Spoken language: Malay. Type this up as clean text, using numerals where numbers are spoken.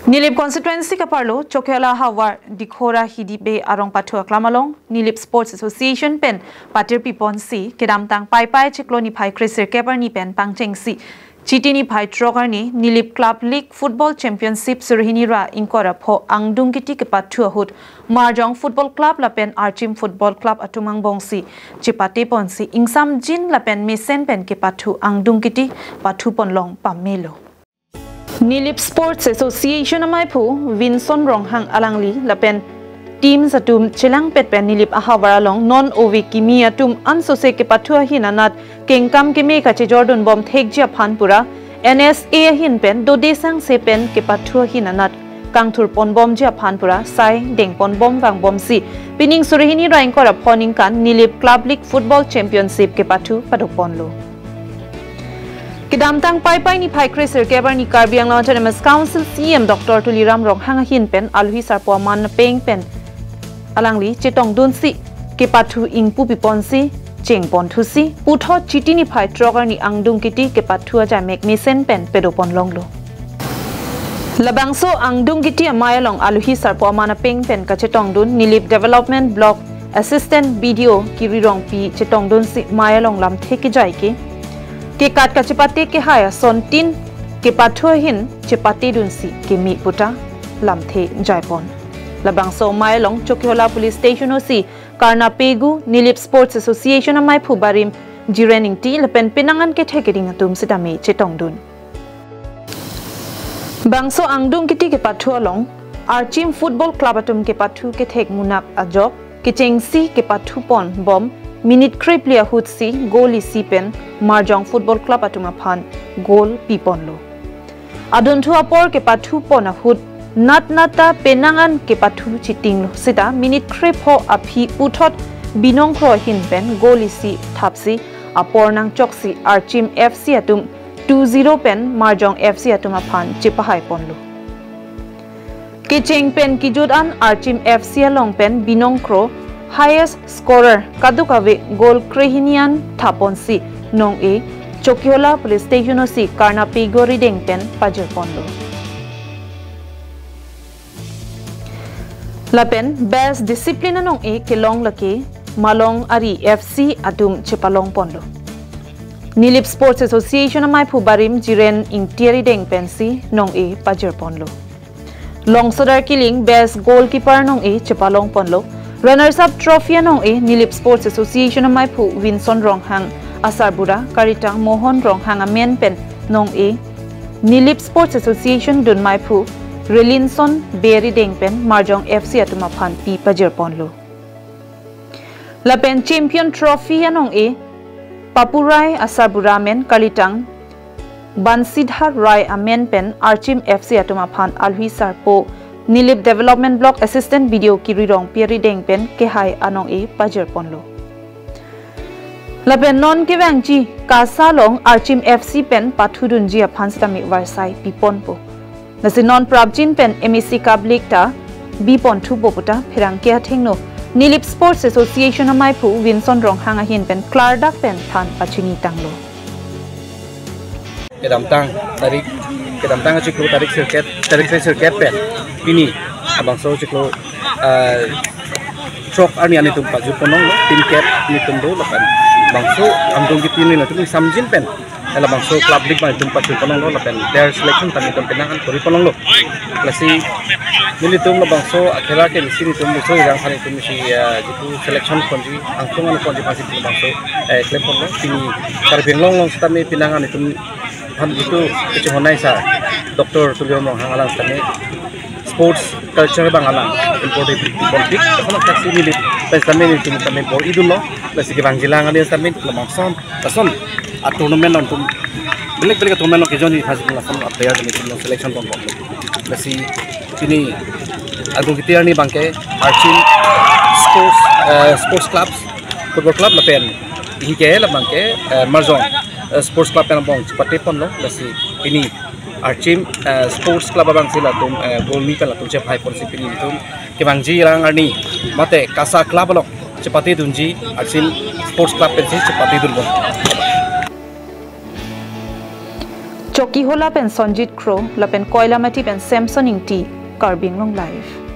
Nilip constituency Kepathu Chokela Hawar Dikhora Hidibe Arong Pathu Aklamalong Nilip Sports Association pen Patir Pipon si Kedam Tang Pai Pai Chikloni Pai Krisir Keparni pen Pangcheng si Chitini Pai Trogarni Nilip Club League Football Championship Surhinira Inkora Po Angdung Kiti Kepathu Ahut Marjong Football Club Lapen Archim Football Club Atumang Bongsi Chipate Ponsi Ingsam Jin Lapen Mesen pen Kepathu Angdung Kiti Pathu Ponlong Pamelo Nilip Sports Association amai phu Vinson Ronghang alangli lapen team satum chilang pet pen Nilip ahawaralong non ovi kimi atum ansose Kepathu hinanat kengkam kimi kache Jordan bom thekjia phanpura NSA hin pen dodesang se pen Kepathu hinanat kangthur pon bom jia phanpura sai deng pon bom wang bom si pining surhini rain kora phoning kan Nilip Club League Football Championship Kepathu padoponlo Kedam tang pai pai ni pai Krisir Kebar ni Karbiang Autonomous Council CM Dr. Tuliram Ronghang hin pen alhui sarpo man peng pen alangli chetong dun si Kepathu ingpu pipon si cheng pon thu si putho chiti ni pai trogar ni angdung kiti Kepathu aja mek mesen pen pedopon longlo labangso angdung kiti amayalong alhui sarpo man peng pen ka chetong dun Nilip Development Block Assistant Video kirirong pi chetong dun si mayalong lam theki jai ke kat ka chipate ke haya sontin Kepathu hin chipate dunsi ke mi puta lamthe jaipon labang so mailong Chokiola Police Station osi karna pegu Nilip Sports Association amai phubarim jirening ti lepen pinangan ke thekering atum sidame chetong dun bangso angdung kiti Kepathu along Archim Football Club atum Kepathu ke thek munak ajok ke chengsi Kepathu pon bom Minute Kriplia Hutsi goal isi pen Marjong Football Club atuma phan goal piponlo adontu apor Kepathu pon ahut nata penangan Kepathu chiting lo sita Minute Krip ho aphi uthot binong khro hin pen goal isi thapsi apor nang choksi Archim FC atum 2-0 pen Marjong FC atuma phan chipahai ponlo kicheng pen kijut an Archim FC along pen binong khro highest scorer kadukave goal krehinian thaponsi nong e Chokiola Police Station osi karna pigori dengpen pajer pondo lapen best discipline nong e kelong lake malong ari FC adum chepalong pondo Nilip Sports Association amai phubarim jiren ingtiari dengpen si nong e pajer pondo long sodar killing best goalkeeper nong e chepalong pondo Runners-up trophy anong e Nilip Sports Association amai phu Vinson Ronghang Asarbura Karitang Mohon Ronghang amen pen nong e Nilip Sports Association dun mai phu Relinson Berry Dengpen Marjong FC atuma phan pi pajer ponlo Lapen Champion Trophy anong e Papurai Asarbura men Karitang Bansidhar Rai amen pen Archim FC atuma phan alhui sarpo Nilip Development Block Assistant Video Kirirong Pieri Dengpen Kehai Anong E Pajer Ponlo Lapen non kevangji Kasalong Archim FC pen Pathudun Jia Phanstami Varsai Piponpo Nasi non Prabjin pen MEC Club League ta Bipon Thu Boputa Phirang Kea Thingno Nilip Sports Association amai phu Vinson Ronghang hin pen Clardak pen Than Pachini Tanglo Kedam tang ciklu tarik sirket pen ini abang so ciklu trok ani tum paju ponong lo tim ket ni tum do lapan bang so amdong gitu ni tum samjin pen ela bang so club league ban tum paju ponong lo lapan their selection tami tum penangan kori ponong lo klasi nili tum bang so akhira ke sini tum so yang hari tum si gitu selection konji angtung anu konji pasti bang so klub ponong tini karbeng long tami penangan tum हम itu kecihonai sa Dr. Tuliram Ronghang tani sports culture bangalang important politik kono taksi Nilip tami itu tami bor idul lo lasi ke bangjilang ali tami lamangson tason a tournament on tum belek tournament ke joni hasil lason player ni selection kon lasi ini agung kitir ni bangke Archim sports clubs football club lapen hingke la bangke Marjong Sports Club yang bang seperti pon lo lasi ini Archim Sports Club abang sila tum goal ni kala tum cep high policy ini tum kebangji rang arni mate kasa club lo cepati dunji Archim Sports Club pensi cepati dun Choki hola pen Sonjit Crow, la pen Koilamati pen Samson Ingti, Karbing Long Life.